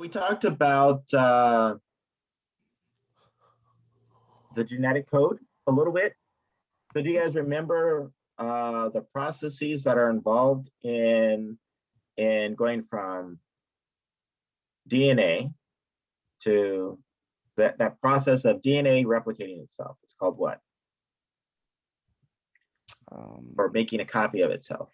We talked about the genetic code a little bit. So do you guys remember the processes that are involved in going from DNA to that process of DNA replicating itself? It's called what? Or making a copy of itself.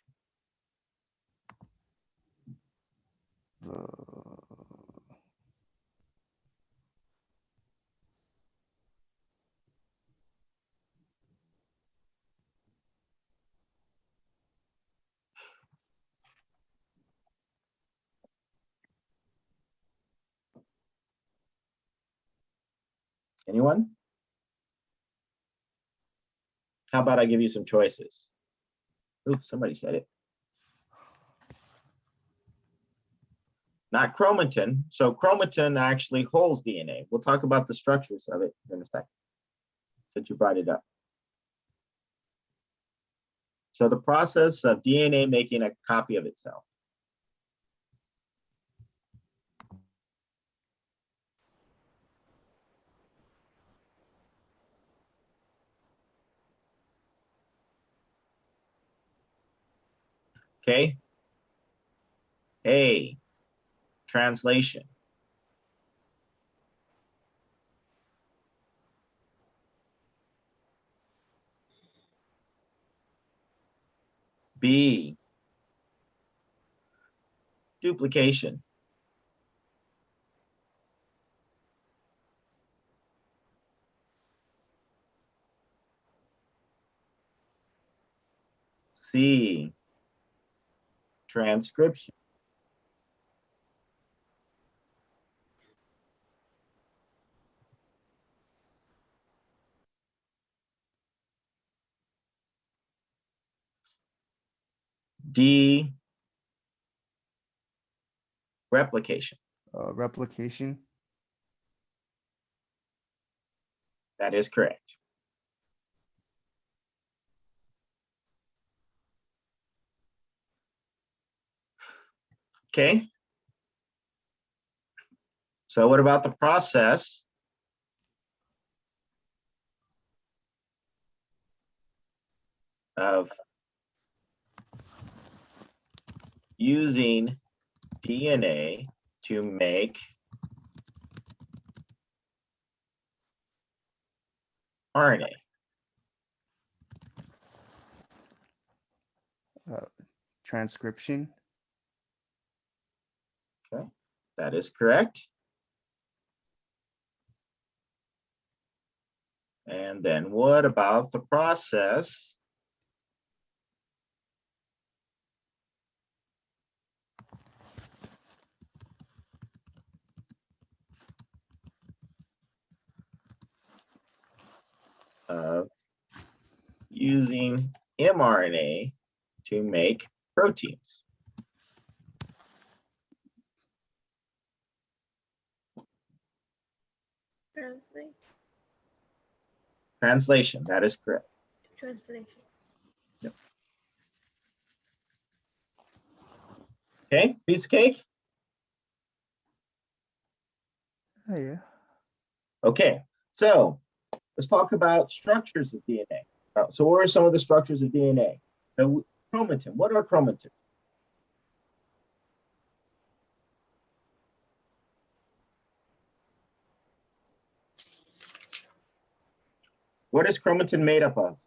Anyone? How about I give you some choices? Oops, somebody said it. Not chromatin. So chromatin actually holds DNA. We'll talk about the structures of it in a second, since you brought it up. So the process of DNA making a copy of itself. Okay. A, translation. B, duplication. C, transcription. D, replication. Replication. That is correct. Okay. So what about the process of using DNA to make RNA? Transcription. Okay, that is correct. And then what about the process of using mRNA to make proteins? Translation, that is correct. Translation. Yep. Okay, piece of cake? Oh, yeah. Okay, so let's talk about structures of DNA. So what are some of the structures of DNA? So chromatin, what are chromatins? What is chromatin made up of?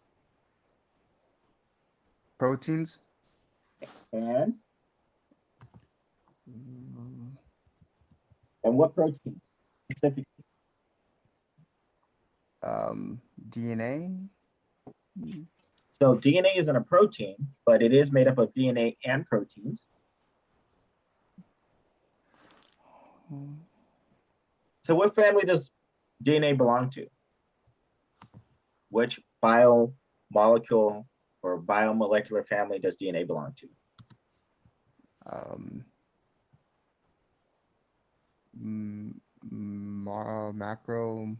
Proteins. And what proteins specifically? DNA. So DNA isn't a protein, but it is made up of DNA and proteins. So what family does DNA belong to? Which biomolecule or biomolecular family does DNA belong to? Macro.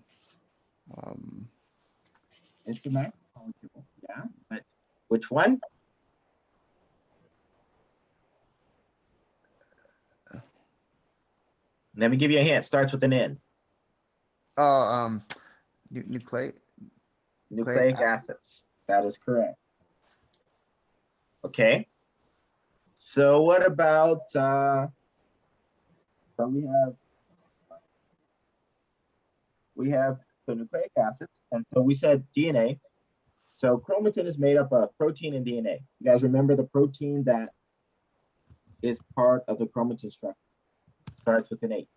It's a macromolecule, yeah, but which one? Let me give you a hint. Starts with an N. Oh, nucleic Nucleic acids. That is correct. Okay. So what about, so we have the nucleic acids, and so we said DNA. So chromatin is made up of protein and DNA. You guys remember the protein that is part of the chromatin structure? Starts with an H.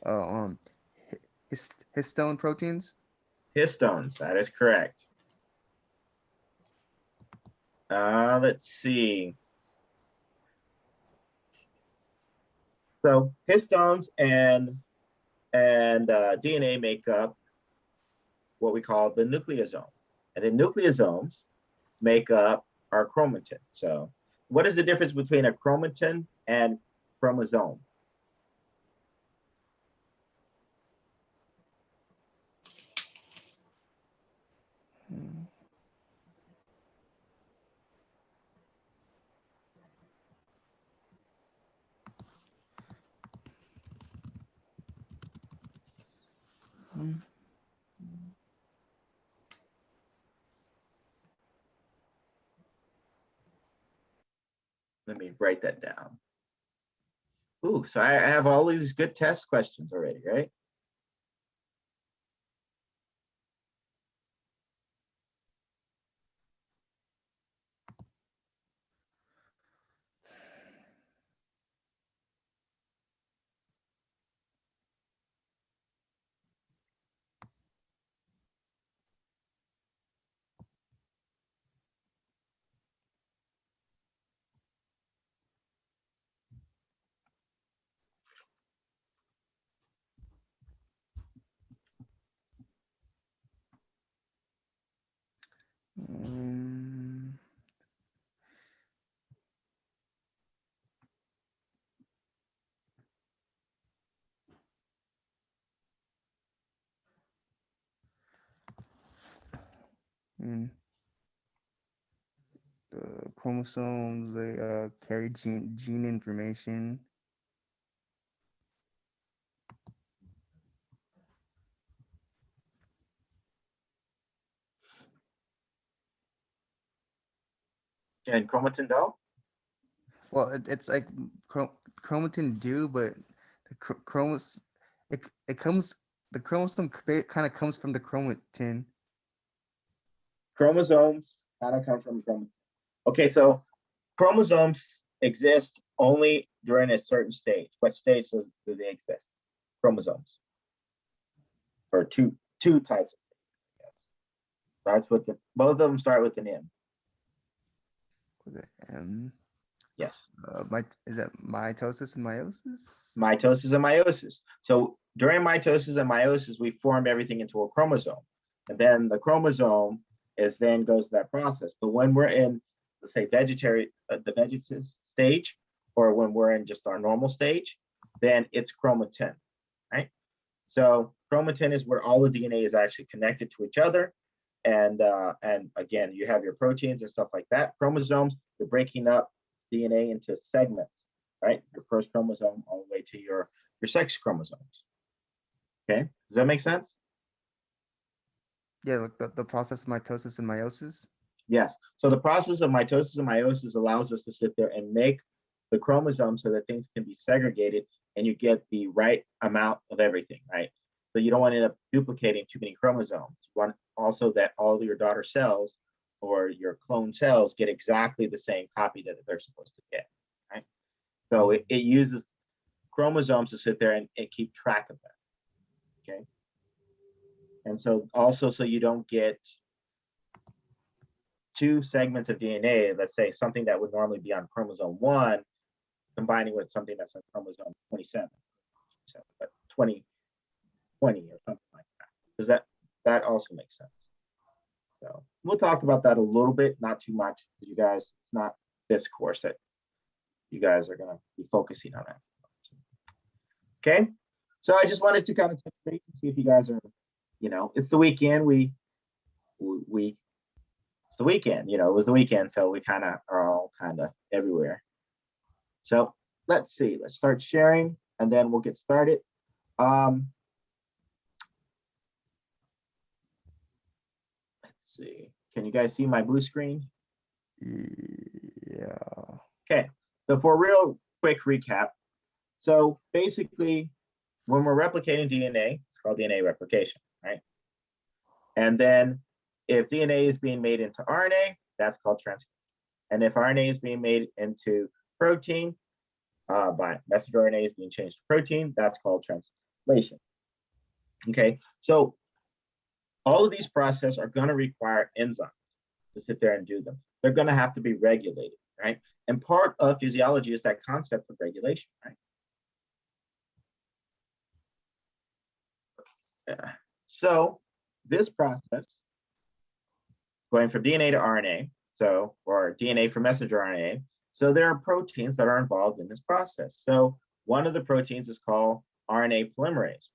Oh, histone proteins. Histones, that is correct. Let's see. So histones and DNA make up what we call the nucleosome. And the nucleosomes make up our chromatin. So what is the difference between a chromatin and chromosome? Let me write that down. Ooh, so I have all these good test questions already, right? The chromosomes, they carry gene information. And chromatin don't? Well, it's like chromatin do, but the chromos it comes the chromosome kind of comes from the chromatin. Chromosomes kind of come from chromatin. Okay, so chromosomes exist only during a certain stage. What stage do they exist? Chromosomes. Or two types of things. Yes. Starts with both of them start with an M. With an M. Yes. Is that mitosis and meiosis? Mitosis and meiosis. So during mitosis and meiosis, we form everything into a chromosome. And then the chromosome then goes through that process. But when we're in, let's say, the vegetative stage, or when we're in just our normal stage, then it's chromatin, right? So chromatin is where all the DNA is actually connected to each other. And again, you have your proteins and stuff like that. Chromosomes, you're breaking up DNA into segments, right? Your first chromosome all the way to your sex chromosomes. Okay, does that make sense? Yeah, like the process of mitosis and meiosis. Yes. So the process of mitosis and meiosis allows us to sit there and make the chromosomes so that things can be segregated and you get the right amount of everything, right? So you don't want to end up duplicating too many chromosomes. You want also that all of your daughter cells or your clone cells get exactly the same copy that they're supposed to get, right? So it uses chromosomes to sit there and keep track of that, okay? And so also, so you don't get two segments of DNA, let's say something that would normally be on chromosome 1, combining with something that's on chromosome 27, but 20 or something like that. Does that also make sense? So we'll talk about that a little bit, not too much, because you guys, it's not this course that you guys are going to be focusing on that. Okay, so I just wanted to kind of touch base and see if you guys are, it's the weekend. It's the weekend, it was the weekend, so we kind of are all kind of everywhere. So let's see, let's start sharing and then we'll get started. Let's see, can you guys see my blue screen? Yeah. Okay, so for a real quick recap, so basically when we're replicating DNA, it's called DNA replication, right? And then if DNA is being made into RNA, that's called transcription. And if RNA is being made into protein, by messenger RNA is being changed to protein, that's called translation. Okay, so all of these processes are going to require enzymes to sit there and do them. They're going to have to be regulated, right? And part of physiology is that concept of regulation, right? Yeah. So this process, going from DNA to RNA, so, or DNA from messenger RNA, so there are proteins that are involved in this process. So one of the proteins is called RNA polymerase.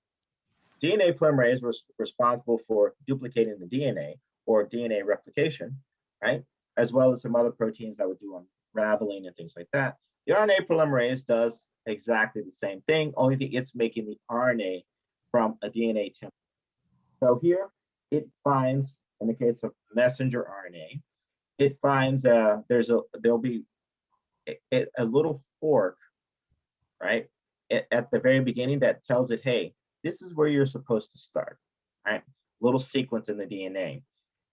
DNA polymerase was responsible for duplicating the DNA or DNA replication, right? As well as some other proteins that would do unraveling and things like that. The RNA polymerase does exactly the same thing, only thing it's making the RNA from a DNA template. So here it finds, in the case of messenger RNA, it finds there'll be a little fork, right, at the very beginning that tells it, hey, this is where you're supposed to start, right? Little sequence in the DNA.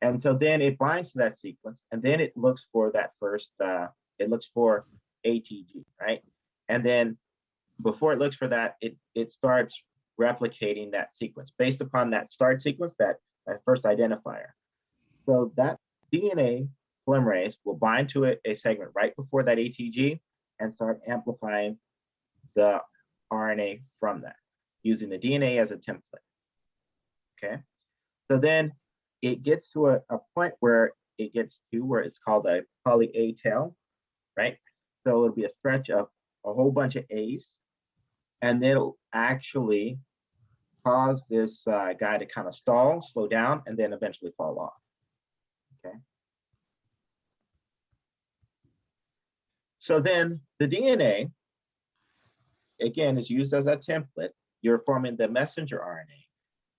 And so then it binds to that sequence, and then it looks for that first, it looks for ATG, right? And then before it looks for that, it starts replicating that sequence based upon that start sequence, that first identifier. So that DNA polymerase will bind to a segment right before that ATG and start amplifying the RNA from that, using the DNA as a template. Okay, so then it gets to a point where it gets to where it's called a poly A tail, right? So it'll be a stretch of a whole bunch of A's, and it'll actually cause this guy to kind of stall, slow down, and then eventually fall off. Okay. So then the DNA, again, is used as a template. You're forming the messenger RNA.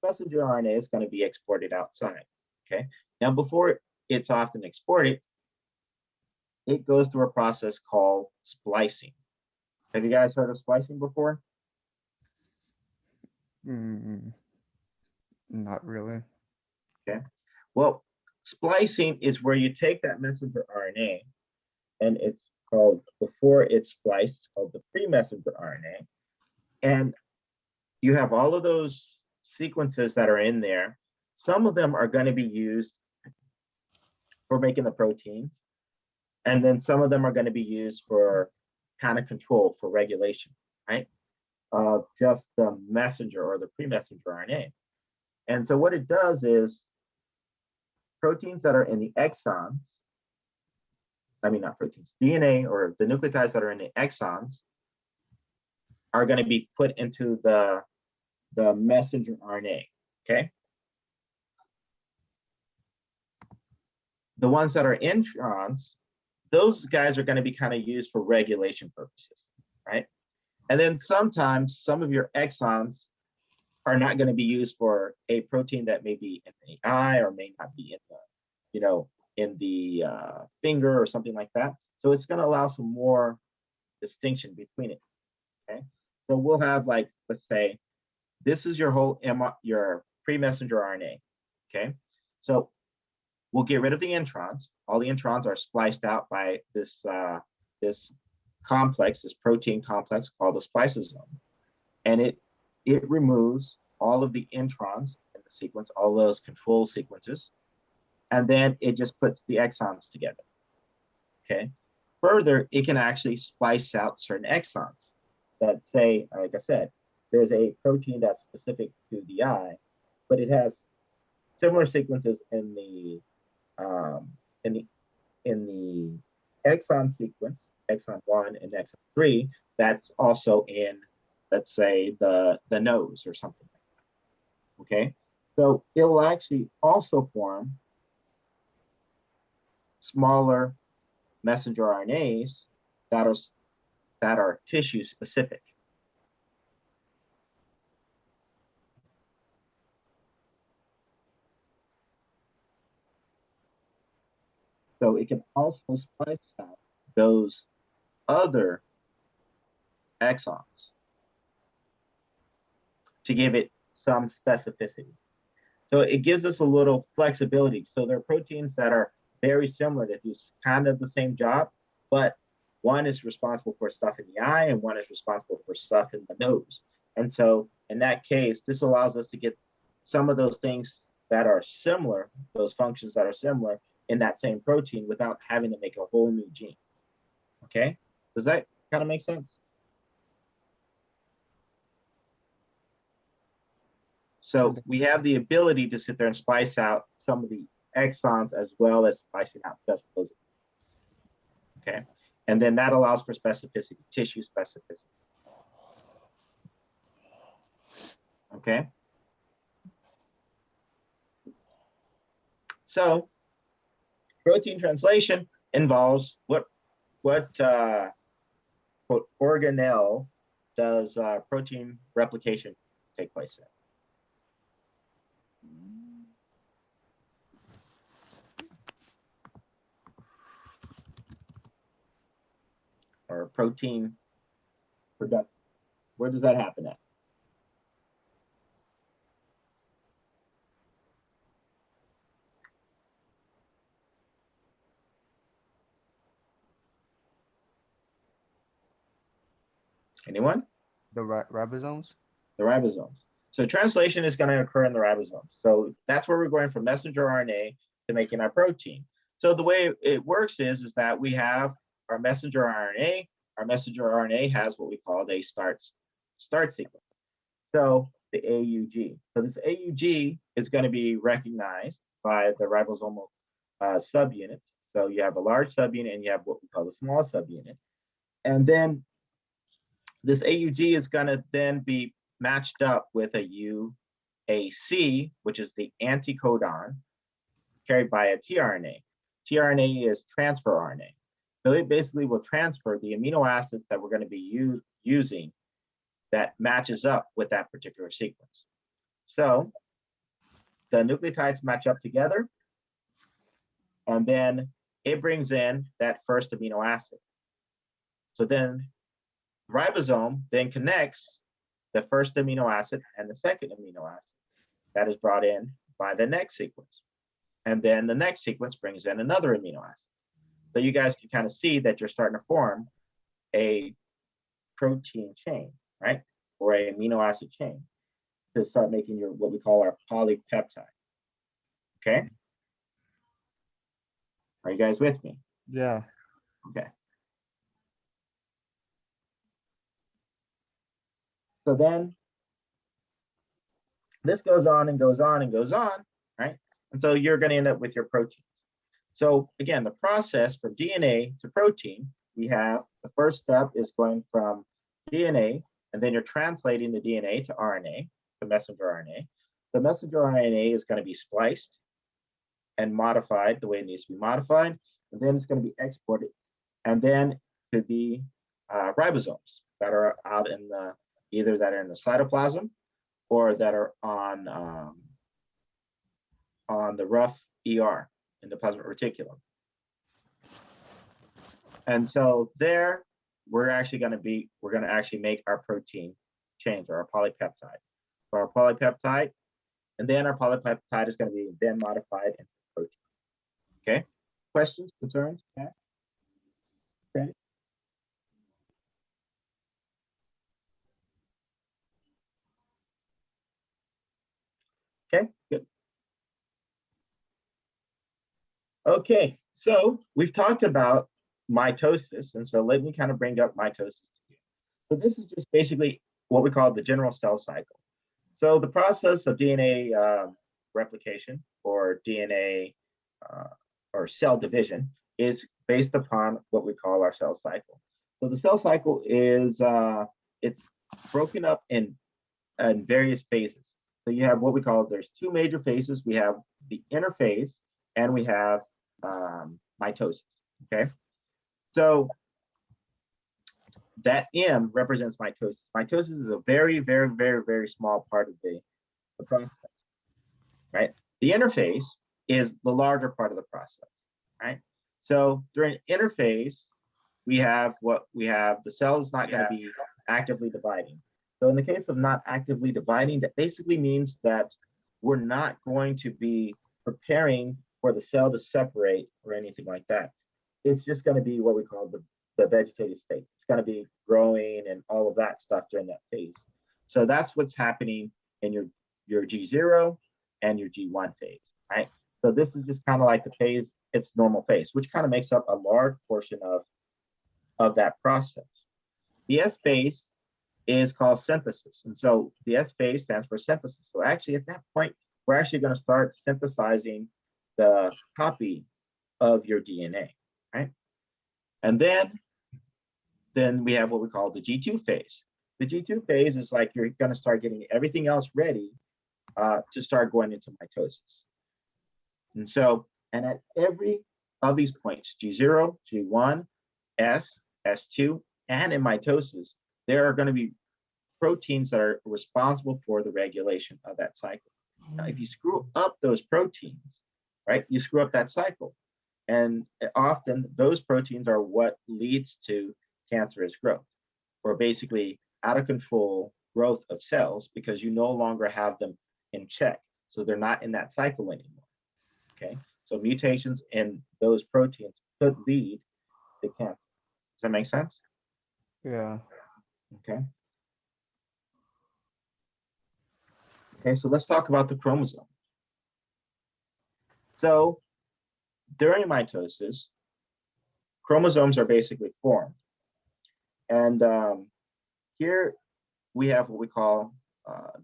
Messenger RNA is going to be exported outside. Okay. Now, before it's often exported, it goes through a process called splicing. Have you guys heard of splicing before? Not really. Okay. Well, splicing is where you take that messenger RNA, and it's called, before it's spliced, it's called the pre-messenger RNA. And you have all of those sequences that are in there. Some of them are going to be used for making the proteins. And then some of them are going to be used for kind of control, for regulation, right? Of just the messenger or the pre-messenger RNA. And so what it does is proteins that are in the exons, not proteins, DNA or the nucleotides that are in the exons are going to be put into the messenger RNA, okay? The ones that are introns, those guys are going to be kind of used for regulation purposes, right? And then sometimes some of your exons are not going to be used for a protein that may be in the eye or may not be in the, in the finger or something like that. So it's going to allow some more distinction between it. Okay, so we'll have, like, let's say this is your your pre-messenger RNA. Okay, so we'll get rid of the introns. All the introns are spliced out by this this complex, this protein complex called the spliceosome, and it removes all of the introns in the sequence, all those control sequences, and then it just puts the exons together. Okay. Further, it can actually splice out certain exons that say, like I said, there's a protein that's specific to the eye, but it has similar sequences in the in the exon sequence, exon 1 and exon 3, that's also in, let's say, the nose or something like that. Okay, so it will actually also form smaller messenger RNAs that are tissue specific. So it can also splice out those other exons to give it some specificity. So it gives us a little flexibility. So there are proteins that are very similar that do kind of the same job, but one is responsible for stuff in the eye and one is responsible for stuff in the nose. And so in that case, this allows us to get some of those things that are similar, those functions that are similar in that same protein without having to make a whole new gene. Okay, does that kind of make sense? So we have the ability to sit there and splice out some of the exons as well as splicing out just those. Okay, and then that allows for specificity, tissue specificity. Okay. So protein translation involves what organelle does protein replication take place in? Or protein production. Where does that happen at? Anyone? The ribosomes? The ribosomes. So translation is going to occur in the ribosomes. So that's where we're going from messenger RNA to making our protein. So the way it works is that we have our messenger RNA. Our messenger RNA has what we call a start sequence. So the AUG. So this AUG is going to be recognized by the ribosomal subunit. So you have a large subunit and you have what we call a small subunit. And then this AUG is going to then be matched up with a UAC, which is the anticodon carried by a tRNA. tRNA is transfer RNA. So it basically will transfer the amino acids that we're going to be using that matches up with that particular sequence. So the nucleotides match up together, and then it brings in that first amino acid. So then ribosome then connects the first amino acid and the second amino acid that is brought in by the next sequence. And then the next sequence brings in another amino acid. So you guys can kind of see that you're starting to form a protein chain, right? Or an amino acid chain to start making your what we call our polypeptide. Okay? Are you guys with me? Yeah. Okay. So then this goes on and goes on and goes on, right? And so you're going to end up with your proteins. So again, the process from DNA to protein, we have the first step is going from DNA, and then you're translating the DNA to RNA, the messenger RNA. The messenger RNA is going to be spliced and modified the way it needs to be modified, and then it's going to be exported, and then to the ribosomes that are out in the, either that are in the cytoplasm or that are on the rough ER, in the plasma reticulum. And so there, we're going to actually make our protein chains or our polypeptide. So our polypeptide, and then our polypeptide is going to be then modified into protein. Okay, questions, concerns? Yeah. Okay. Okay, good. Okay, so we've talked about mitosis, and so let me kind of bring up mitosis to you. So this is just basically what we call the general cell cycle. So the process of DNA replication or DNA or cell division is based upon what we call our cell cycle. So the cell cycle is it's broken up in various phases. So you have what we call, there's two major phases. We have the interphase and we have mitosis. Okay, so that M represents mitosis. Mitosis is a very, very, very, very small part of the process, right? The interphase is the larger part of the process, right? So during interphase, we have the cell is not going to be actively dividing. So in the case of not actively dividing, that basically means that we're not going to be preparing for the cell to separate or anything like that. It's just going to be what we call the vegetative state. It's going to be growing and all of that stuff during that phase. So that's what's happening in your G0 and your G1 phase, right? So this is just kind of like the phase, its normal phase, which kind of makes up a large portion of that process. The S phase is called synthesis. And so the S phase stands for synthesis. So actually at that point, we're actually going to start synthesizing the copy of your DNA, right? And then we have what we call the G2 phase. The G2 phase is like you're going to start getting everything else ready to start going into mitosis. And so, and at every of these points, G0, G1, S, S2, and in mitosis, there are going to be proteins that are responsible for the regulation of that cycle. Now, if you screw up those proteins, right, you screw up that cycle. And often those proteins are what leads to cancerous growth, or basically out of control growth of cells, because you no longer have them in check. So they're not in that cycle anymore. Okay. So mutations in those proteins could lead to cancer. Does that make sense? Yeah. Okay. Okay, so let's talk about the chromosome. So during mitosis, chromosomes are basically formed. And here we have what we call,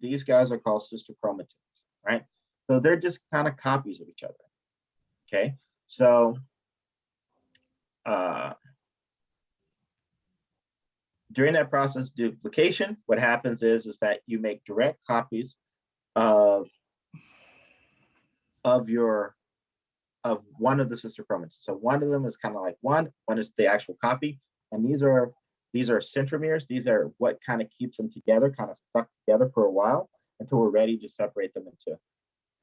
these guys are called sister chromatins, right? So they're just kind of copies of each other, okay? So during that process duplication, what happens is that you make direct copies of one of the sister chromatins. So one of them is kind of like one is the actual copy, and these are centromeres. These are what kind of keeps them together, kind of stuck together for a while until we're ready to separate them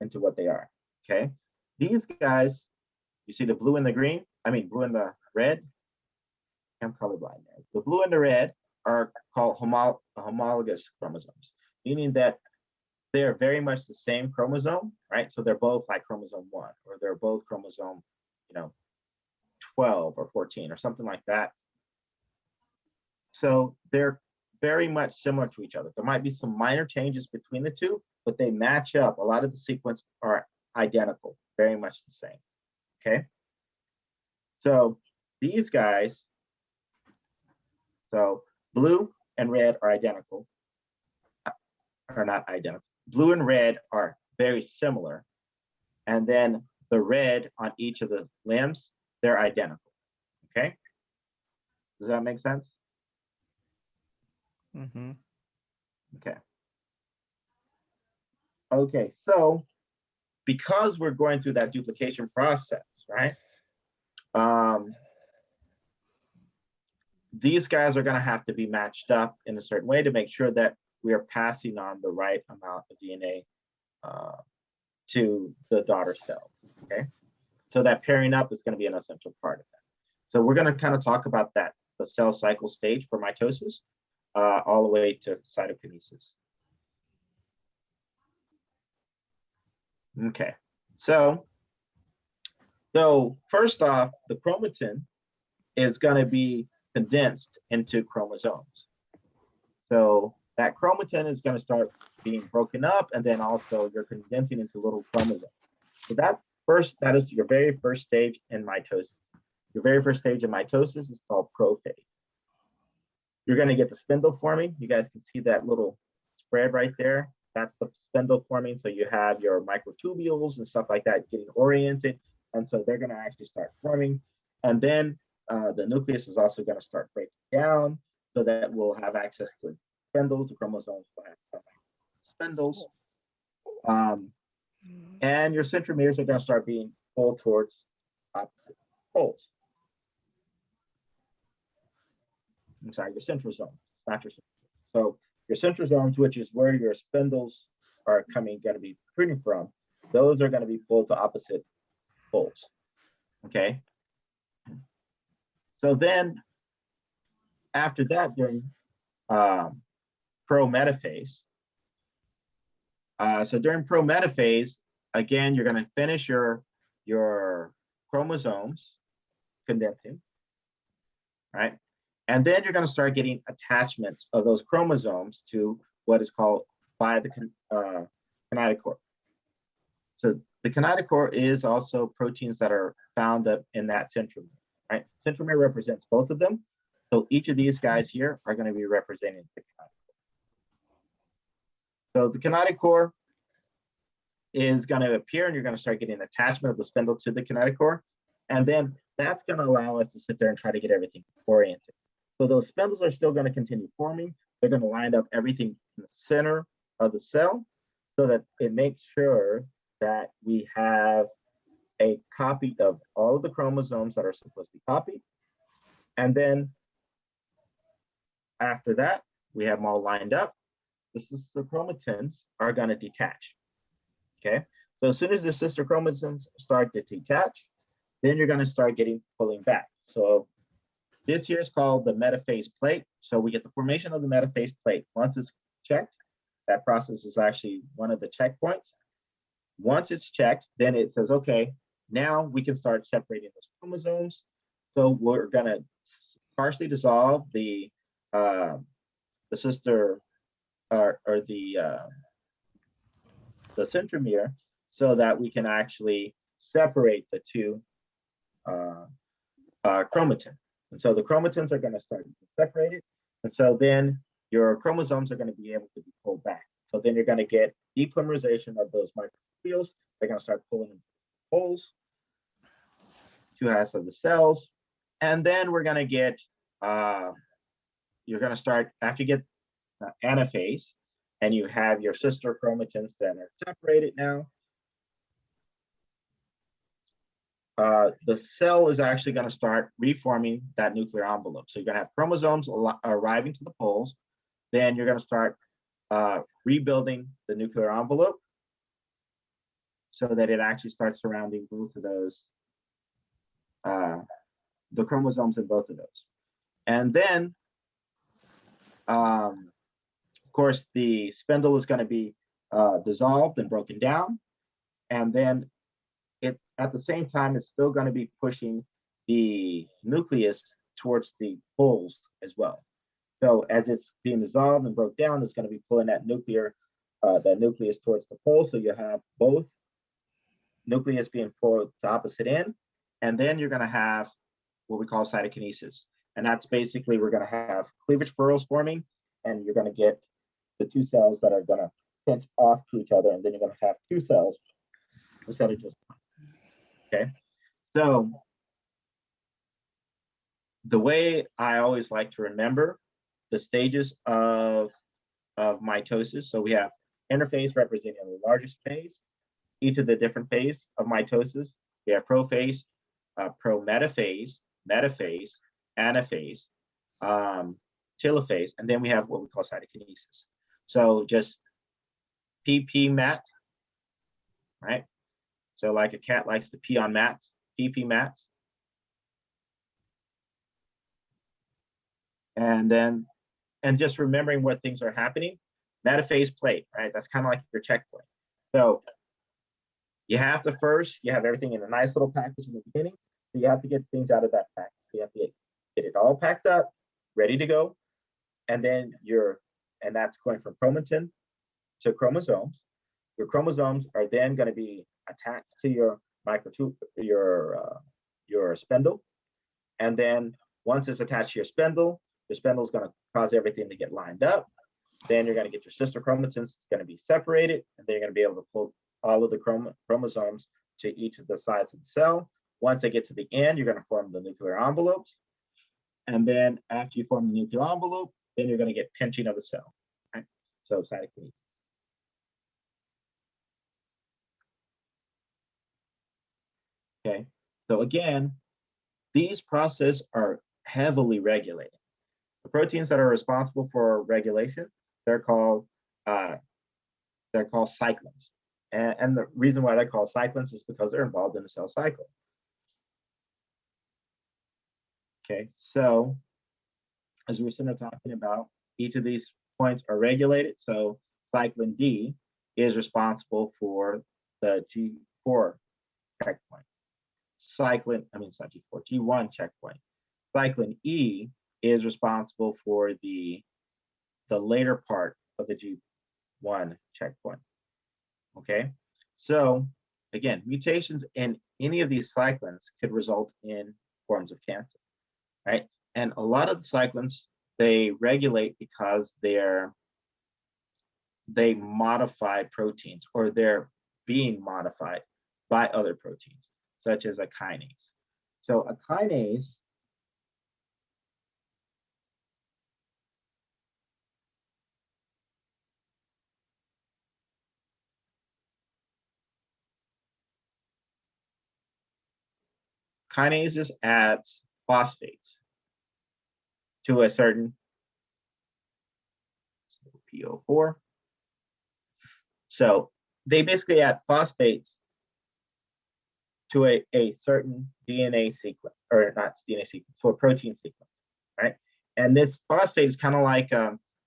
into what they are. Okay, these guys, you see the blue and the green. I mean, blue and the red. I'm colorblind there. The blue and the red are called homologous chromosomes, meaning that they're very much the same chromosome, right? So they're both like chromosome 1, or they're both chromosome, 12 or 14 or something like that. So they're very much similar to each other. There might be some minor changes between the two, but they match up. A lot of the sequence are identical, very much the same, okay? So these guys, so blue and red are identical, are not identical. Blue and red are very similar. And then the red on each of the limbs, they're identical, okay? Does that make sense? Mm-hmm. Okay. Okay, so because we're going through that duplication process, right? These guys are going to have to be matched up in a certain way to make sure that we are passing on the right amount of DNA to the daughter cells, okay? So that pairing up is going to be an essential part of that. So we're going to kind of talk about that, the cell cycle stage for mitosis, all the way to cytokinesis. Okay, so first off, the chromatin is going to be condensed into chromosomes. So that chromatin is going to start being broken up, and then also you're condensing into little chromosomes. So that is your very first stage in mitosis. Your very first stage in mitosis is called prophase. You're going to get the spindle forming. You guys can see that little spread right there. That's the spindle forming. So you have your microtubules and stuff like that getting oriented. And so they're going to actually start forming. And then the nucleus is also going to start breaking down so that we'll have access to spindles. The chromosomes will have spindles. And your centromeres are going to start being pulled towards opposite poles. I'm sorry, your centrosomes. It's not your centrosomes. So your centrosomes, which is where your spindles are going to be printing from, those are going to be pulled to opposite poles. Okay. So then, after that, during prometaphase, so during prometaphase, again, you're going to finish your chromosomes condensing, right? And then you're going to start getting attachments of those chromosomes to what is called by the kinetochore. So the kinetochore is also proteins that are found up in that centromere, right? Centromere represents both of them. So each of these guys here are going to be representing the kinetochore. So the kinetochore is going to appear, and you're going to start getting attachment of the spindle to the kinetochore. And then that's going to allow us to sit there and try to get everything oriented. So those spindles are still going to continue forming. They're going to line up everything in the center of the cell so that it makes sure that we have a copy of all of the chromosomes that are supposed to be copied. And then after that, we have them all lined up. The sister chromatins are going to detach. Okay, so as soon as the sister chromatins start to detach, then you're going to start pulling back. So this here is called the metaphase plate. So we get the formation of the metaphase plate. Once it's checked, that process is actually one of the checkpoints. Once it's checked, then it says, okay, now we can start separating those chromosomes. So we're going to partially dissolve the sister or the centromere so that we can actually separate the two chromatin. And so the chromatins are going to start separated. And so then your chromosomes are going to be able to be pulled back. So then you're going to get depolymerization of those microtubules. They're going to start pulling into poles, two halves of the cells. And then we're going to get, you're going to start, after you get anaphase, and you have your sister chromatins that are separated now, the cell is actually going to start reforming that nuclear envelope. So you're going to have chromosomes arriving to the poles. Then you're going to start rebuilding the nuclear envelope so that it actually starts surrounding both of those, the chromosomes in both of those. And then, of course, the spindle is going to be dissolved and broken down. And then it's at the same time, it's still going to be pushing the nucleus towards the poles as well. So as it's being dissolved and broke down, it's going to be pulling that nucleus towards the pole. So you have both nucleus being pulled to opposite end. And then you're going to have what we call cytokinesis. And that's basically, we're going to have cleavage furrows forming, and you're going to get the two cells that are going to pinch off to each other. And then you're going to have two cells instead of just one. Okay, so the way I always like to remember the stages of mitosis. So we have interphase representing the largest phase, each of the different phases of mitosis. We have prophase, prometaphase, metaphase, anaphase, telophase, and then we have what we call cytokinesis. So just PP mat, right? So like a cat likes to pee on mats, PP mats. And then, and just remembering what things are happening, metaphase plate, right? That's kind of like your checkpoint. So you have to first, you have everything in a nice little package in the beginning. So you have to get things out of that package. You have to get it all packed up, ready to go. And then and that's going from chromatin to chromosomes. Your chromosomes are then going to be attached to your your spindle. And then once it's attached to your spindle is going to cause everything to get lined up. Then you're going to get your sister chromatins. It's going to be separated, and then you're going to be able to pull all of the chromosomes to each of the sides of the cell. Once they get to the end, you're going to form the nuclear envelopes. And then after you form the nuclear envelope, then you're going to get pinching of the cell. Right? So cytokinesis. Okay, so again, these processes are heavily regulated. The proteins that are responsible for regulation, they're called cyclins. And the reason why they're called cyclins is because they're involved in the cell cycle. Okay, so as we were sort of talking about, each of these points are regulated. So cyclin D is responsible for the G4 checkpoint. G1 checkpoint. Cyclin E is responsible for the later part of the G1 checkpoint. Okay, so again, mutations in any of these cyclins could result in forms of cancer, right? And a lot of the cyclins, they regulate because they modify proteins, or they're being modified by other proteins, such as a kinase. So a kinase kinases adds phosphates to a certain PO4. So they basically add phosphates to a certain DNA sequence, or not DNA sequence, for a protein sequence, right? And this phosphate is kind of like,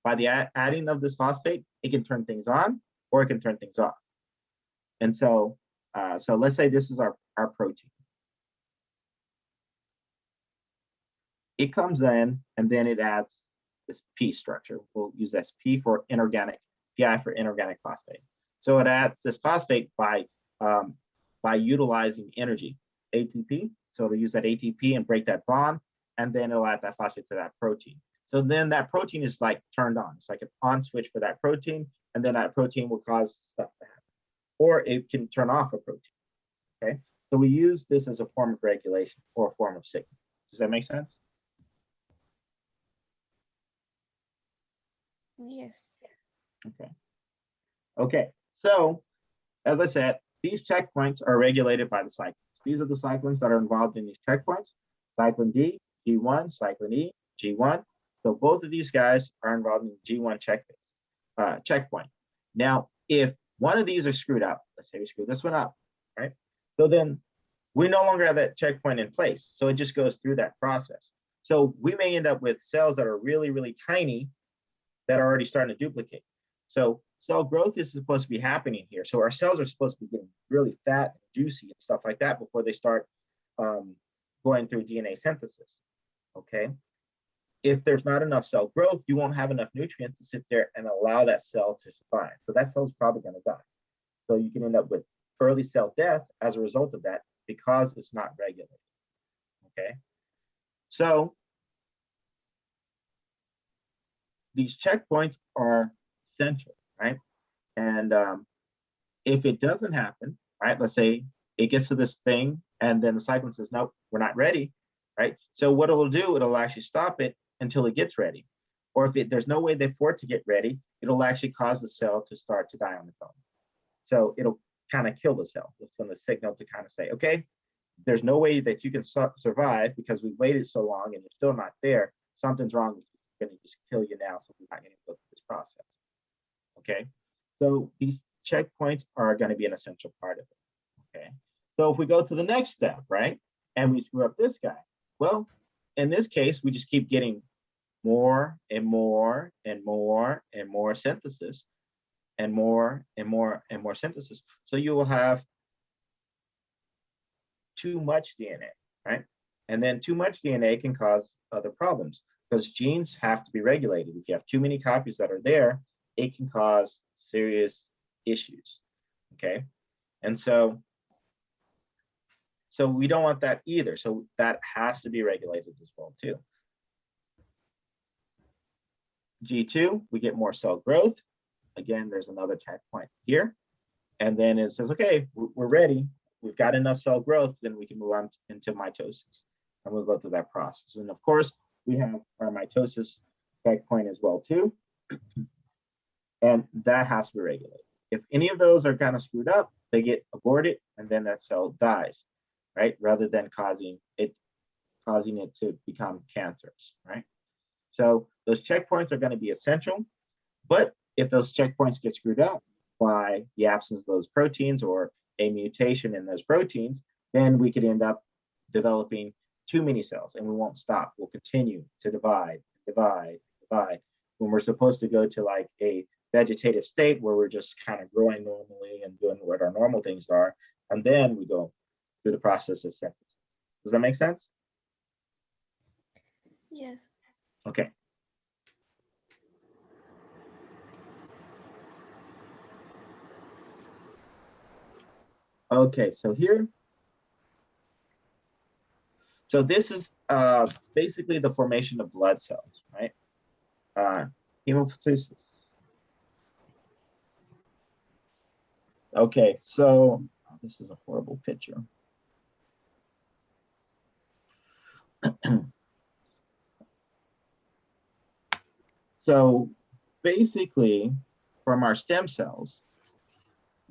by the adding of this phosphate, it can turn things on or it can turn things off. And so, so let's say this is our protein. It comes in and then it adds this P structure. We'll use this P for inorganic, PI for inorganic phosphate. So it adds this phosphate by utilizing energy, ATP. So it'll use that ATP and break that bond, and then it'll add that phosphate to that protein. So then that protein is like turned on. It's like an on switch for that protein, and then that protein will cause stuff to happen. Or it can turn off a protein, okay? So we use this as a form of regulation or a form of signal. Does that make sense? Yes. Okay. Okay, so as I said, these checkpoints are regulated by the cyclins. These are the cyclins that are involved in these checkpoints. Cyclin D, G1, cyclin E, G1. So both of these guys are involved in the G1 checkpoint. Now, if one of these are screwed up, let's say we screw this one up, right? So then we no longer have that checkpoint in place. So it just goes through that process. So we may end up with cells that are really, really tiny that are already starting to duplicate. So cell growth is supposed to be happening here. So our cells are supposed to be getting really fat and juicy and stuff like that before they start going through DNA synthesis, okay? If there's not enough cell growth, you won't have enough nutrients to sit there and allow that cell to survive. So that cell's probably gonna die. So you can end up with early cell death as a result of that because it's not regulated, okay? So these checkpoints are central, right? And if it doesn't happen, right, let's say it gets to this thing and then the cyclin says, nope, we're not ready, right? So what it'll do, it'll actually stop it until it gets ready. Or if there's no way for it to get ready, it'll actually cause the cell to start to die on its own. So it'll kind of kill the cell. It's going to signal to kind of say, okay, there's no way that you can survive because we waited so long and you're still not there. Something's wrong with you. It's going to just kill you now, so we're not going to go through this process. Okay, so these checkpoints are going to be an essential part of it. Okay, so if we go to the next step, right, and we screw up this guy, well, in this case, we just keep getting more and more and more and more synthesis, and more and more and more synthesis. So you will have too much DNA, right? And then too much DNA can cause other problems because genes have to be regulated. If you have too many copies that are there, it can cause serious issues, okay? And so we don't want that either. So that has to be regulated as well too. G2, we get more cell growth. Again, there's another checkpoint here. And then it says, okay, we're ready. we've got enough cell growth, then we can move on into mitosis. And we'll go through that process. And of course, we have our mitosis checkpoint as well too. And that has to be regulated. If any of those are kind of screwed up, they get aborted and then that cell dies, right? Rather than causing it to become cancerous, right? So those checkpoints are going to be essential, but if those checkpoints get screwed up by the absence of those proteins or a mutation in those proteins, then we could end up developing too many cells and we won't stop. We'll continue to divide when we're supposed to go to like a vegetative state where we're just kind of growing normally and doing what our normal things are. And then we go through the process of synthesis. Does that make sense? Yes. Okay. Okay, so here. So this is basically the formation of blood cells, right? Hemopathic. Okay, so this is a horrible picture. So basically, from our stem cells,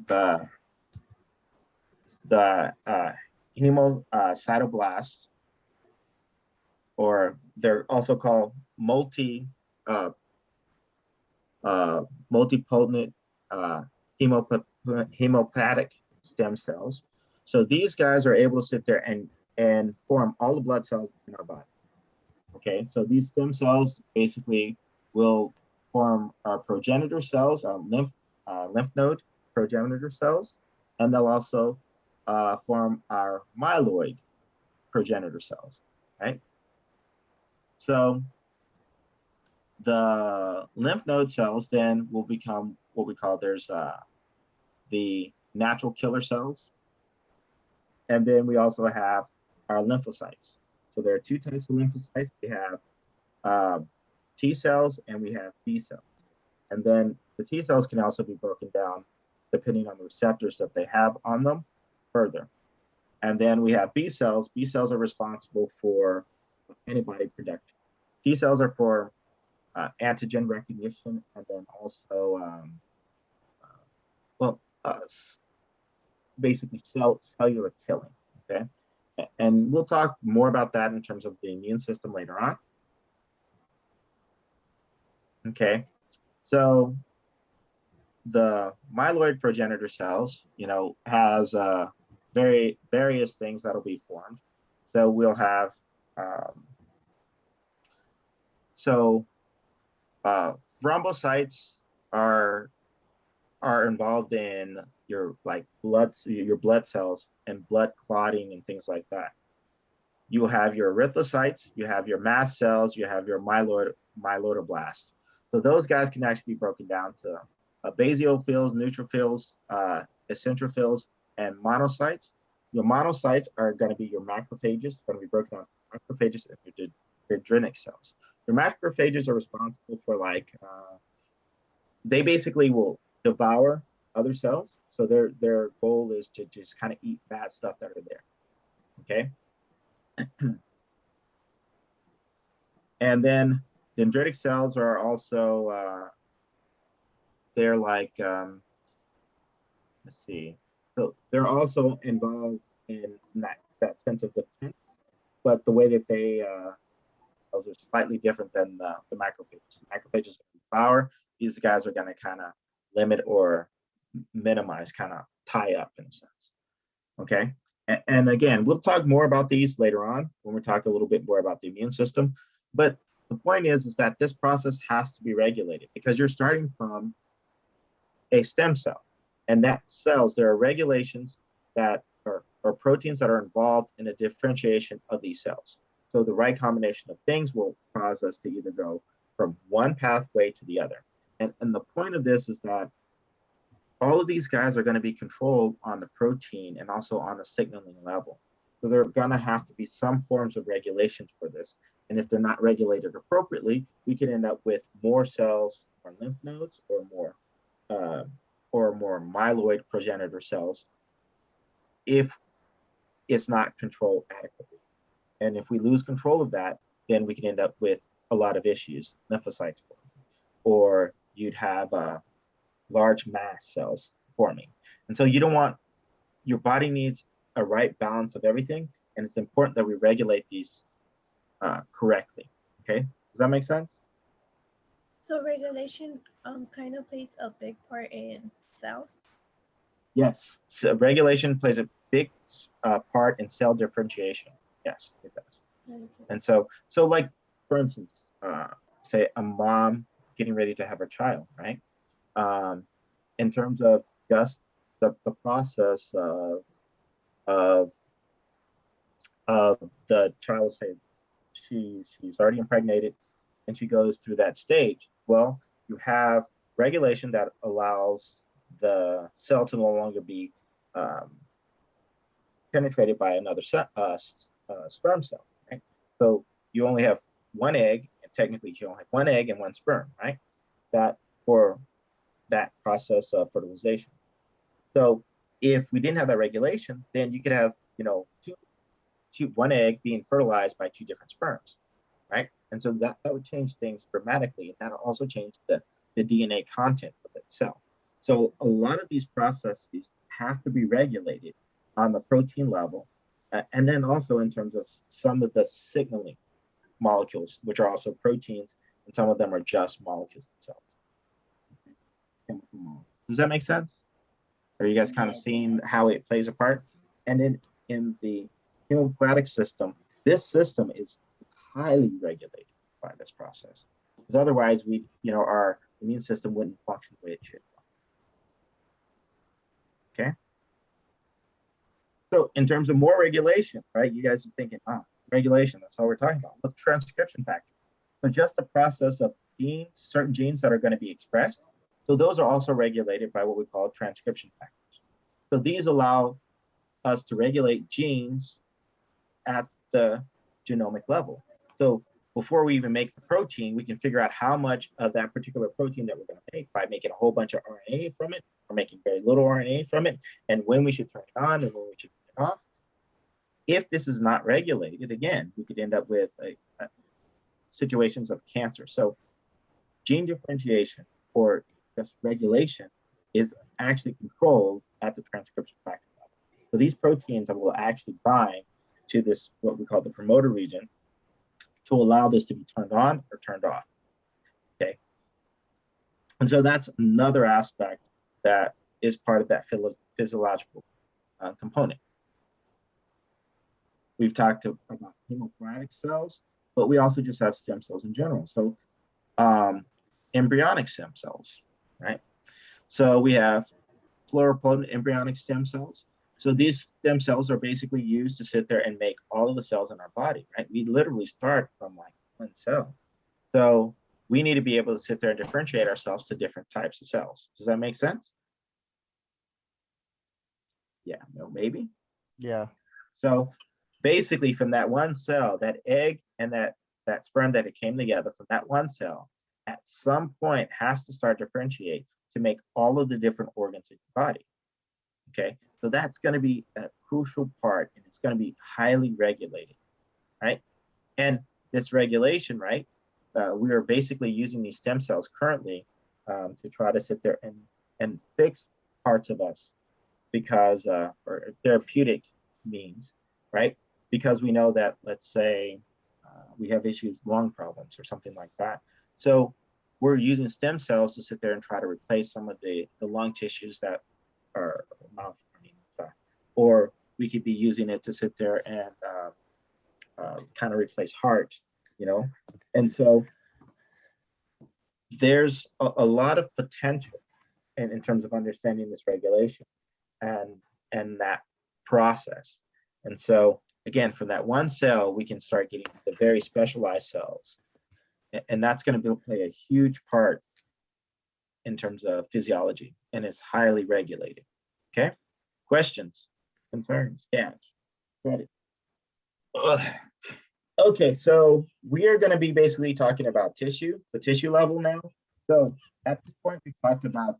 the hemocytoblasts, or they're also called multipotent hemopathic stem cells. So these guys are able to sit there and form all the blood cells in our body. Okay, so these stem cells basically will form our progenitor cells, our lymph node progenitor cells, and they'll also form our myeloid progenitor cells, right? So the lymph node cells then will become what we call, there's the natural killer cells. And then we also have our lymphocytes. So there are two types of lymphocytes. We have T cells and we have B cells. And then the T cells can also be broken down depending on the receptors that they have on them further. And then we have B cells. B cells are responsible for antibody production. T cells are for antigen recognition, and then also, basically cellular killing, okay? And we'll talk more about that in terms of the immune system later on. Okay, so the myeloid progenitor cells, has various things that'll be formed. So we'll have, thrombocytes are involved in your blood cells and blood clotting and things like that. You have your erythrocytes, you have your mast cells, you have your myeloidoblasts. So those guys can actually be broken down to basophils, neutrophils, eosinophils, and monocytes. Your monocytes are going to be your macrophages, going to be broken down to macrophages and your dendritic cells. Your macrophages are responsible for they basically will devour other cells. So their goal is to just kind of eat bad stuff that are there. Okay. And then dendritic cells are also they're like let's see. So they're also involved in that sense of defense, but the way that they cells are slightly different than the macrophages. Macrophages devour. These guys are going to kind of limit or minimize, kind of tie up in a sense. Okay. And again, we'll talk more about these later on when we talk a little bit more about the immune system. But the point is that this process has to be regulated because you're starting from a stem cell. And that cells, there are regulations that are proteins that are involved in the differentiation of these cells. So the right combination of things will cause us to either go from one pathway to the other. And the point of this is that all of these guys are going to be controlled on the protein and also on the signaling level. So there are going to have to be some forms of regulations for this. And if they're not regulated appropriately, we can end up with more cells or lymph nodes or more myeloid progenitor cells if it's not controlled adequately. And if we lose control of that, then we can end up with a lot of issues, lymphocytes forming, or you'd have large mast cells forming. And so you don't want, your body needs a right balance of everything, and it's important that we regulate these correctly. Okay, does that make sense? So regulation kind of plays a big part in cells. Yes, so regulation plays a big part in cell differentiation. Yes, it does. Okay. And so like, for instance, say a mom getting ready to have her child, right? In terms of just the process of the child, say she's already impregnated and she goes through that stage. Well, you have regulation that allows the cell to no longer be penetrated by another sperm cell, right? So you only have one egg, and technically you only have one egg and one sperm, right? That for that process of fertilization. So if we didn't have that regulation, then you could have, you know, one egg being fertilized by two different sperms, right? And so that would change things dramatically, and that'll also change the DNA content of that cell. So a lot of these processes have to be regulated on the protein level, and then also in terms of some of the signaling molecules, which are also proteins, and some of them are just molecules themselves. Does that make sense? Are you guys kind of seeing how it plays a part? And then in the hemopathic system, this system is highly regulated by this process, because otherwise we, you know, our immune system wouldn't function the way it should. Okay. So in terms of more regulation, right? You guys are thinking, regulation, that's all we're talking about. Look, transcription factors. So just the process of genes, certain genes that are going to be expressed. So those are also regulated by what we call transcription factors. So these allow us to regulate genes at the genomic level. So before we even make the protein, we can figure out how much of that particular protein that we're going to make by making a whole bunch of RNA from it, or making very little RNA from it, and when we should turn it on and when we should turn it off. If this is not regulated, again, we could end up with situations of cancer. So gene differentiation or just regulation is actually controlled at the transcription factor level. So these proteins will actually bind to this, what we call the promoter region, to allow this to be turned on or turned off. Okay. And so that's another aspect that is part of that physiological component. We've talked about hemopathic cells, but we also just have stem cells in general. So embryonic stem cells, right? So we have pluripotent embryonic stem cells. So these stem cells are basically used to sit there and make all of the cells in our body, right? We literally start from like one cell. So we need to be able to sit there and differentiate ourselves to different types of cells. Does that make sense? Yeah, no, maybe? Yeah. So basically from that one cell, that egg and that sperm that it came together from that one cell, at some point has to start differentiate to make all of the different organs in your body. Okay, so that's going to be a crucial part, and it's going to be highly regulated, right? And this regulation, right, we are basically using these stem cells currently to try to sit there and fix parts of us because, or therapeutic means, right? Because we know that, let's say, we have issues, lung problems or something like that. So we're using stem cells to sit there and try to replace some of the lung tissues that are malforming stuff. Or we could be using it to sit there and kind of replace heart, you know? And so there's a lot of potential in terms of understanding this regulation and that process. And so again, from that one cell, we can start getting the very specialized cells. And that's going to play a huge part in terms of physiology, and it's highly regulated. Okay? Questions, concerns, cash, credit. Okay, so we are going to be basically talking about tissue, the tissue level now. So at this point, we've talked about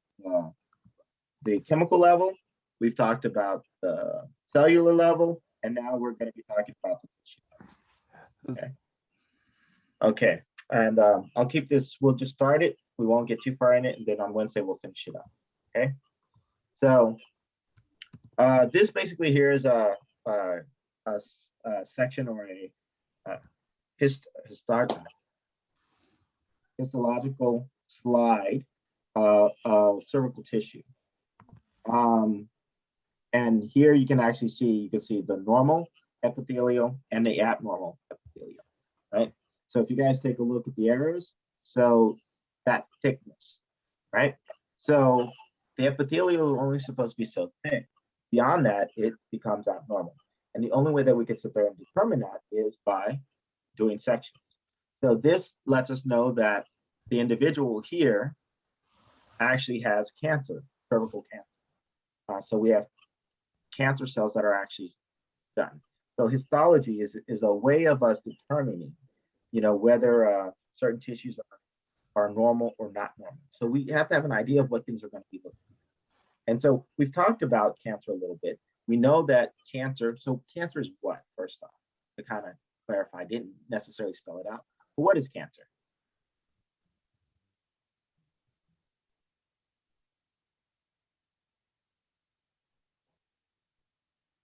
the chemical level. We've talked about the cellular level, and now we're going to be talking about the tissue. Okay. Okay, and I'll keep this, we'll just start it. We won't get too far in it, and then on Wednesday, we'll finish it up. Okay. So this basically here is a section or a histological slide of cervical tissue. And here you can actually see, the normal epithelial and the abnormal epithelial, right? So if you guys take a look at the arrows, so that thickness, right? So the epithelial is only supposed to be so thick. Beyond that, it becomes abnormal. And the only way that we can sit there and determine that is by doing sections. So this lets us know that the individual here actually has cancer, cervical cancer. So we have cancer cells that are actually done. So histology is a way of us determining, whether certain tissues are normal or not normal. So we have to have an idea of what things are going to be looking like. And so we've talked about cancer a little bit. We know that cancer, so cancer is what, first off, to kind of clarify, I didn't necessarily spell it out, but what is cancer?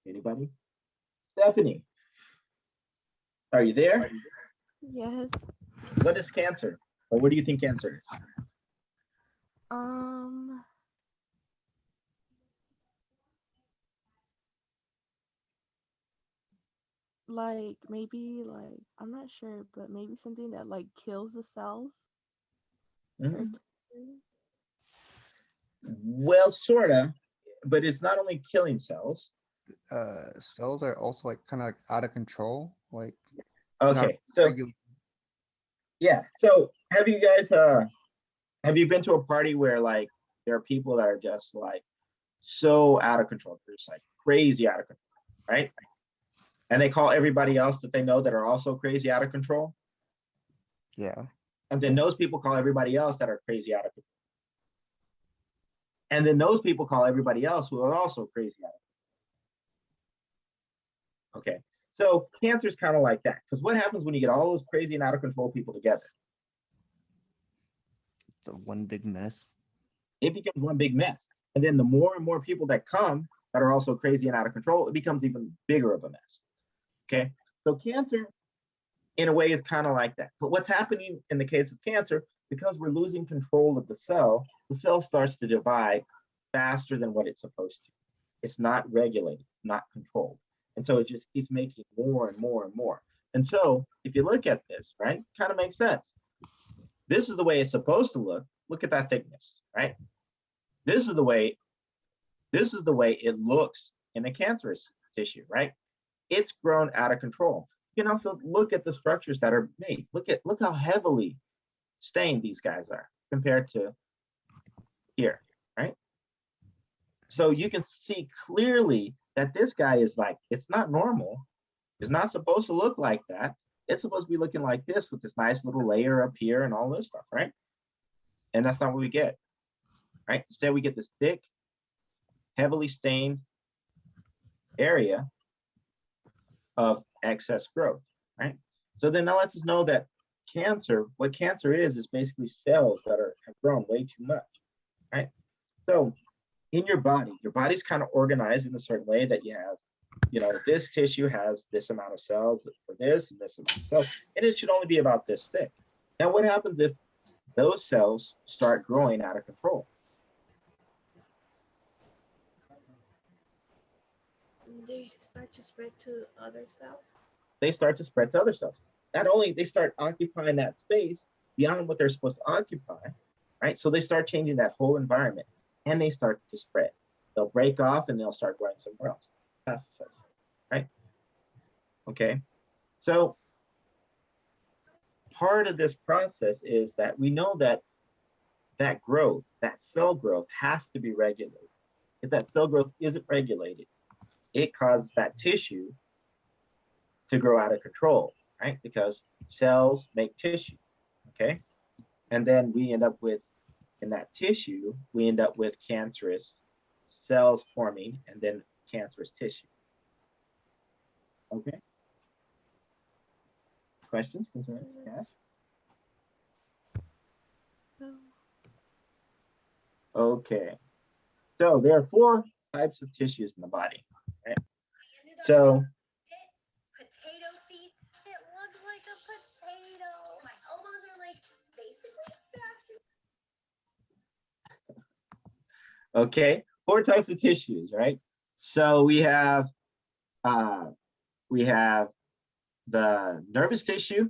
Anybody? Stephanie, are you there? Yes. What is cancer? Or what do you think cancer is? Like maybe like I'm not sure, but maybe something that like kills the cells. Mhm. Well, sorta, but it's not only killing cells. Cells are also like kind of like out of control, like Okay, so yeah, so have you guys have you been to a party where like there are people that are just like so out of control, they're just like crazy out of control, right? And they call everybody else that they know that are also crazy out of control. Yeah. And then those people call everybody else that are crazy out of control. And then those people call everybody else who are also crazy out of control. Okay, so cancer is kind of like that, because what happens when you get all those crazy and out of control people together? It's a one big mess. It becomes one big mess. And then the more and more people that come that are also crazy and out of control, it becomes even bigger of a mess. Okay, so cancer in a way is kind of like that. But what's happening in the case of cancer, because we're losing control of the cell starts to divide faster than what it's supposed to. It's not regulated, not controlled. And so it just keeps making more and more and more. And so if you look at this, right, kind of makes sense. This is the way it's supposed to look. Look at that thickness, right? This is the way it looks in the cancerous tissue, right? It's grown out of control. You can also look at the structures that are made. Look how heavily stained these guys are compared to here, right? So you can see clearly that this guy is like, it's not normal. It's not supposed to look like that. It's supposed to be looking like this with this nice little layer up here and all this stuff, right? And that's not what we get, right? Instead, we get this thick, heavily stained area of excess growth, right? So then that lets us know that cancer, what cancer is basically cells that have grown way too much, right? So in your body's kind of organized in a certain way that you have, this tissue has this amount of cells for this and this amount of cells, and it should only be about this thick. Now, what happens if those cells start growing out of control? They start to spread to other cells. They start to spread to other cells. Not only they start occupying that space beyond what they're supposed to occupy, right? So they start changing that whole environment and they start to spread. They'll break off and they'll start growing somewhere else. Metastasizing, right? Okay, so part of this process is that we know that growth, that cell growth has to be regulated. If that cell growth isn't regulated, it causes that tissue to grow out of control, right? Because cells make tissue, okay? And then we end up with, in that tissue, we end up with cancerous cells forming and then cancerous tissue. Okay. Questions, concerns, Cash? No. Okay. So there are 4 types of tissues in the body. Right? So Potato feet. It looked like a potato. My elbows are like basically factory. okay, 4 types of tissues, right? So we have the nervous tissue,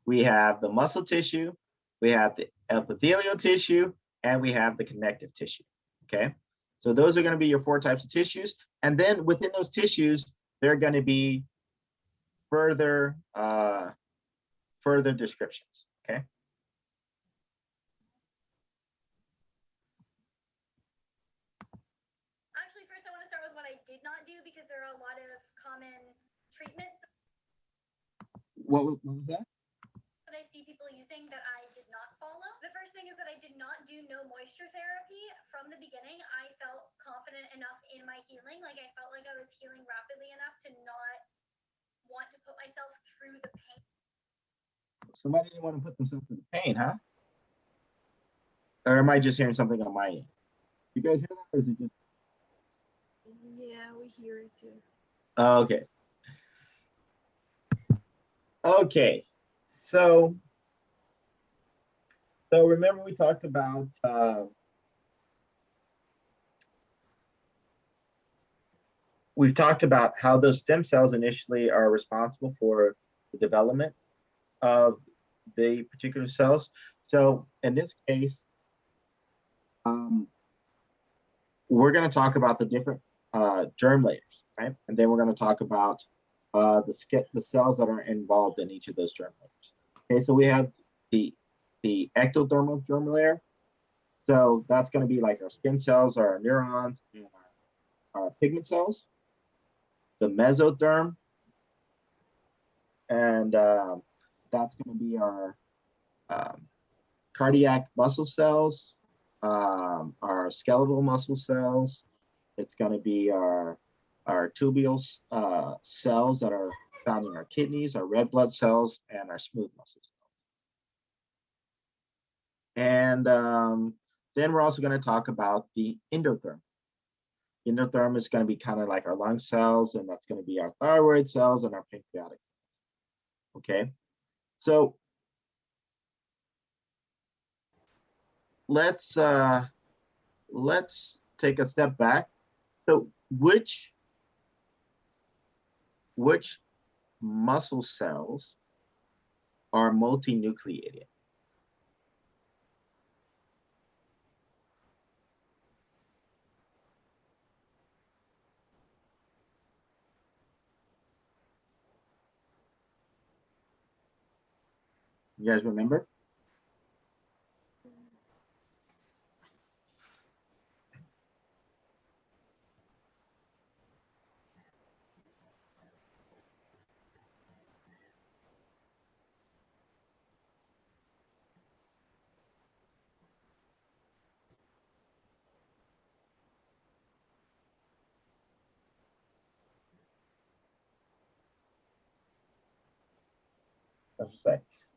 we have the muscle tissue, we have the epithelial tissue, and we have the connective tissue. Okay, so those are going to be your 4 types of tissues, and then within those tissues, they're going to be further descriptions. Okay. Actually, first I want to start with what I did not do because there are a lot of common treatments What was that? that I see people using that I did not follow. The first thing is that I did not do no moisture therapy. From the beginning, I felt confident enough in my healing. Like I felt like I was healing rapidly enough to not want to put myself through the pain. Somebody didn't want to put themselves through the pain, huh? Or am I just hearing something on my end? You guys hear that, or is it just? Yeah, we hear it too. Okay. Okay. So remember we talked about we've talked about how those stem cells initially are responsible for the development of the particular cells. So in this case, we're going to talk about the different germ layers, right? And then we're going to talk about the cells that are involved in each of those germ layers. Okay, so we have the ectodermal germ layer. So that's going to be like our skin cells, our neurons, and our pigment cells. The mesoderm, and that's going to be our cardiac muscle cells, our skeletal muscle cells. It's going to be our tubular cells that are found in our kidneys, our red blood cells, and our smooth muscle cells. And then we're also going to talk about the endotherm. Endotherm is going to be kind of like our lung cells, and that's going to be our thyroid cells and our pancreatic. Okay, so let's take a step back. So which muscle cells are multinucleated? You guys remember?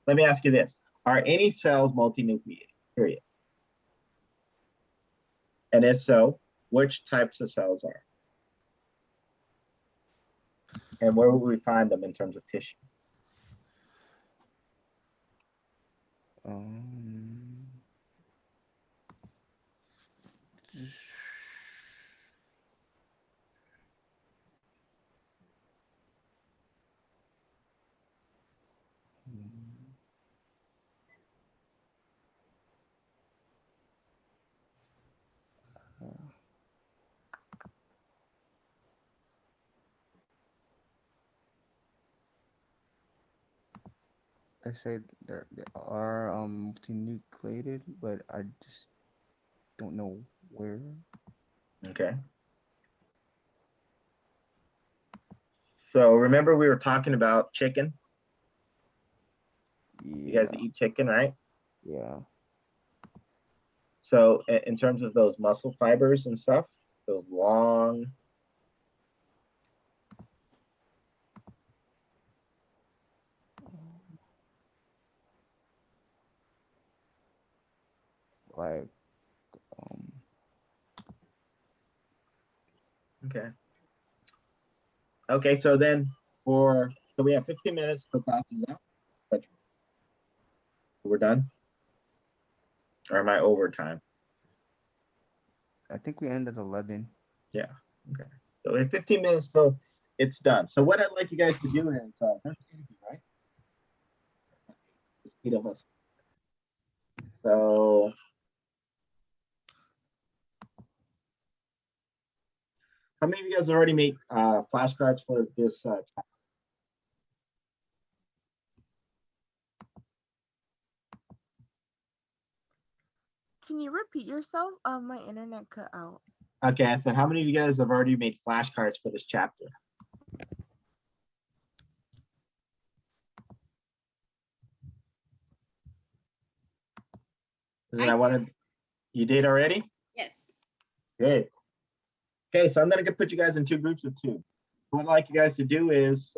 Let me ask you this. Are any cells multinucleated, period? And if so, which types of cells are? And where will we find them in terms of tissue? I say they are multinucleated, but I just don't know where. Okay. So remember we were talking about chicken? You guys Yeah, eat chicken, right? yeah. So in terms of those muscle fibers and stuff, those long like Okay. Okay, so then so we have 15 minutes for classes out. But we're done? Or am I over time? I think we end at 11. Yeah. Okay. So in 15 minutes, so it's done. So what I'd like you guys to do is, there's 8 of you, right? There's 8 of us. So how many of you guys already made flashcards for this chapter? Can you repeat yourself? My internet cut out. Okay, I said, how many of you guys have already made flashcards for this chapter? You did already? Yes. Good. Okay, so I'm gonna put you guys in 2 groups of 2. What I'd like you guys to do is,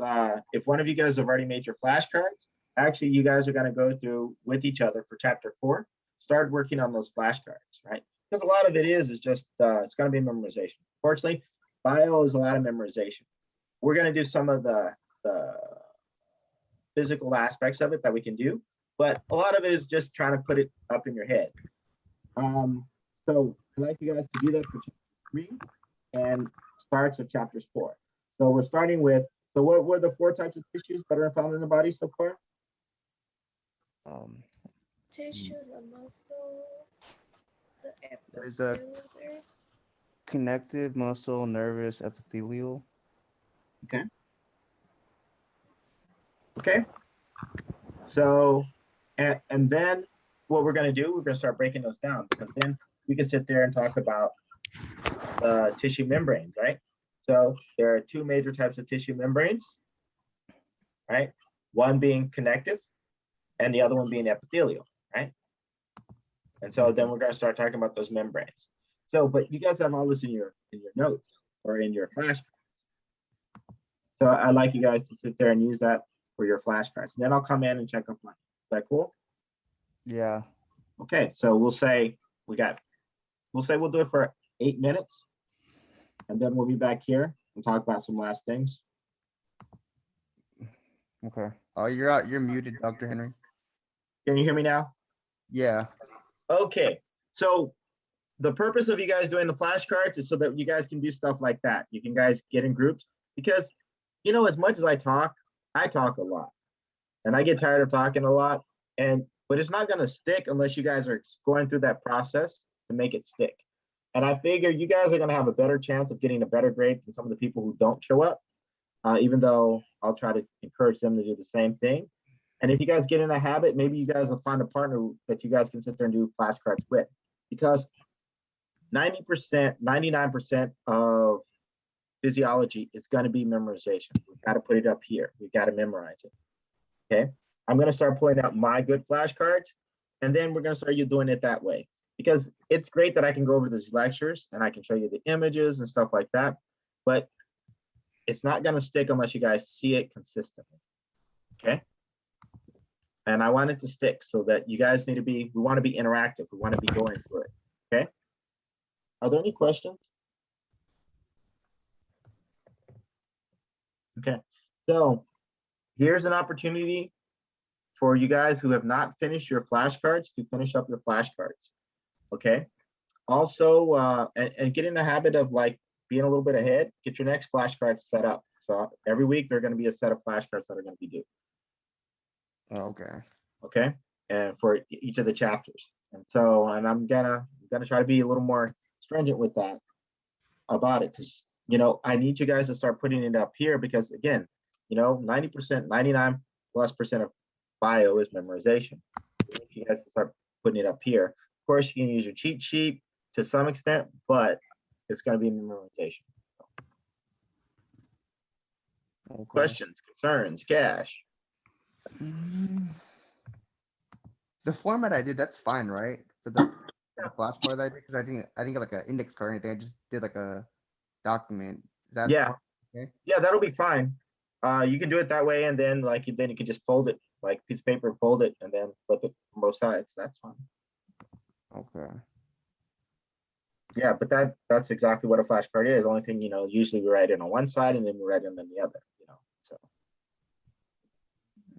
if one of you guys have already made your flashcards, actually you guys are gonna go through with each other for chapter 4, start working on those flashcards, right? Because a lot of it is just, it's gonna be memorization. Fortunately, bio is a lot of memorization. We're gonna do some of the physical aspects of it that we can do, but a lot of it is just trying to put it up in your head. So I'd like you guys to do that for chapter 3 and starts of chapters 4. So we're starting with, so what were the 4 types of tissues that are found in the body so far? Tissue, the muscle, the There's a epithelial. connective, muscle, nervous, epithelial. Okay. Okay. So, and then what we're going to do, we're going to start breaking those down, because then we can sit there and talk about the tissue membranes, right? So there are 2 major types of tissue membranes, right? One being connective and the other one being epithelial, right? And so then we're going to start talking about those membranes. So, but you guys have all this in your notes or in your flashcards. So I'd like you guys to sit there and use that for your flashcards. And then I'll come in and check up on you. Is that cool? Yeah. Okay, so we'll say we'll do it for 8 minutes, and then we'll be back here and talk about some last things. Okay. Oh, you're out. You're muted, Dr. Henry. Can you hear me now? Yeah. Okay, so the purpose of you guys doing the flashcards is so that you guys can do stuff like that. You can guys get in groups, because, you know, as much as I talk a lot, and I get tired of talking a lot, but it's not going to stick unless you guys are going through that process to make it stick. And I figure you guys are going to have a better chance of getting a better grade than some of the people who don't show up, even though I'll try to encourage them to do the same thing. And if you guys get in a habit, maybe you guys will find a partner that you guys can sit there and do flashcards with, because 90%, 99% of physiology is going to be memorization. We've got to put it up here. We've got to memorize it. Okay. I'm going to start pulling out my good flashcards, and then we're going to start doing it that way, because it's great that I can go over these lectures and I can show you the images and stuff like that, but it's not going to stick unless you guys see it consistently. Okay. And I want it to stick, so that you guys we want to be interactive. We want to be going through it. Okay. Are there any questions? Okay. So here's an opportunity for you guys who have not finished your flashcards to finish up your flashcards. Okay. Also, and get in the habit of like being a little bit ahead. Get your next flashcards set up. So every week there are going to be a set of flashcards that are going to be due. Okay. Okay. And for each of the chapters. And so, and I'm gonna try to be a little more stringent with that about it, because, you know, I need you guys to start putting it up here, because again, you know, 90%, 99+% of bio is memorization. You guys start putting it up here. Of course, you can use your cheat sheet to some extent, but it's going to be memorization. Okay. Questions, concerns, Cash? The format I did, that's fine, right? For the flashcard that I did, because I didn't get like an index card or anything. I just did like a document. Is that Yeah. okay? Yeah, that'll be fine. You can do it that way, and then then you can just fold it like piece of paper, fold it, and then flip it from both sides. That's fine. Okay. Yeah, but that's exactly what a flashcard is. Only thing, usually we write it on one side and then we write it on the other, so.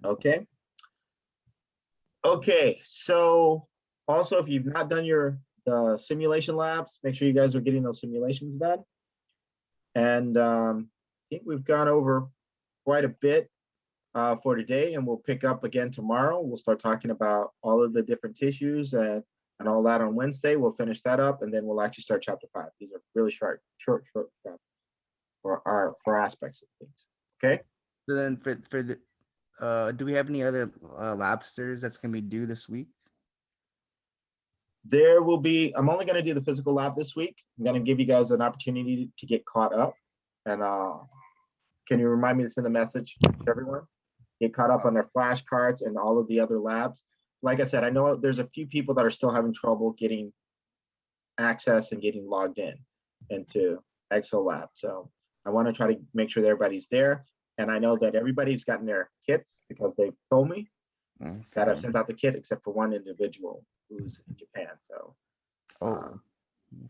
Okay. Okay, so also if you've not done the simulation labs, make sure you guys are getting those simulations done. And I think we've gone over quite a bit for today, and we'll pick up again tomorrow. We'll start talking about all of the different tissues and all that on Wednesday. We'll finish that up, and then we'll actually start chapter 5. These are really short for aspects of things. Okay. So then for the do we have any other labsters that's gonna be due this week? There will be. I'm only going to do the physical lab this week. I'm going to give you guys an opportunity to get caught up. And can you remind me to send a message to everyone? Get caught up on their flashcards and all of the other labs. Like I said, I know there's a few people that are still having trouble getting access and getting logged into ExoLab. So I want to try to make sure that everybody's there. And I know that everybody's gotten their kits because they've told me that I've sent out the kit except for one individual who's in Japan. So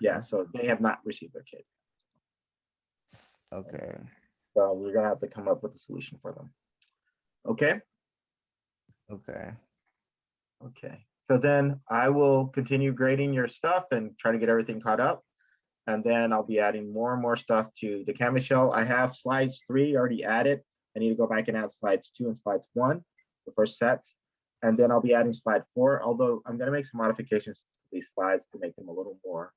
yeah, so they have not received their kit. Okay. So we're gonna have to come up with a solution for them. Okay. Okay. Okay. So then I will continue grading your stuff and try to get everything caught up. And then I'll be adding more and more stuff to the Canvas shell. I have slides 3 already added. I need to go back and add slides 2 and slides 1, the first sets. And then I'll be adding slide 4, although I'm going to make some modifications to these slides to make them a little more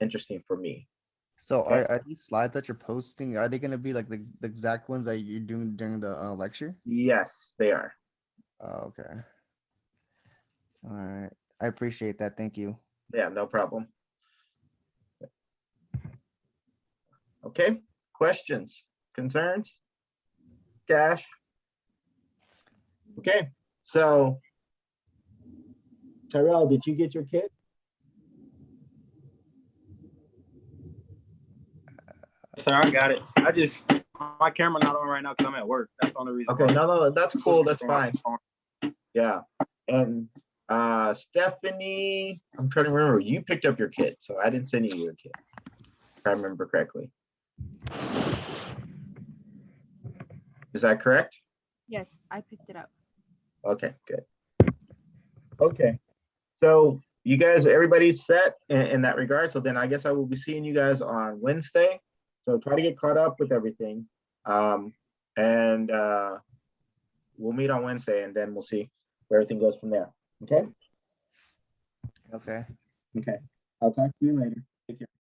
interesting for me. So Okay. are these slides that you're posting, are they going to be like the exact ones that you're doing during the lecture? Yes, they are. Okay. All right. I appreciate that. Thank you. Yeah, no problem. Okay, questions, concerns? Cash? Okay, so Tyrell, did you get your kit? Sir, I got it. My camera not on right now because I'm at work. That's the only reason. Okay, no, that's cool, that's fine. Yeah, and Stephanie, I'm trying to remember, you picked up your kit, so I didn't send you your kit, if I remember correctly. Is that correct? Yes, I picked it up. Okay, good. Okay, so you guys, everybody's set in that regard. So then I guess I will be seeing you guys on Wednesday. So try to get caught up with everything. And we'll meet on Wednesday and then we'll see where everything goes from there. Okay? Okay. Okay. I'll talk to you later. Take care.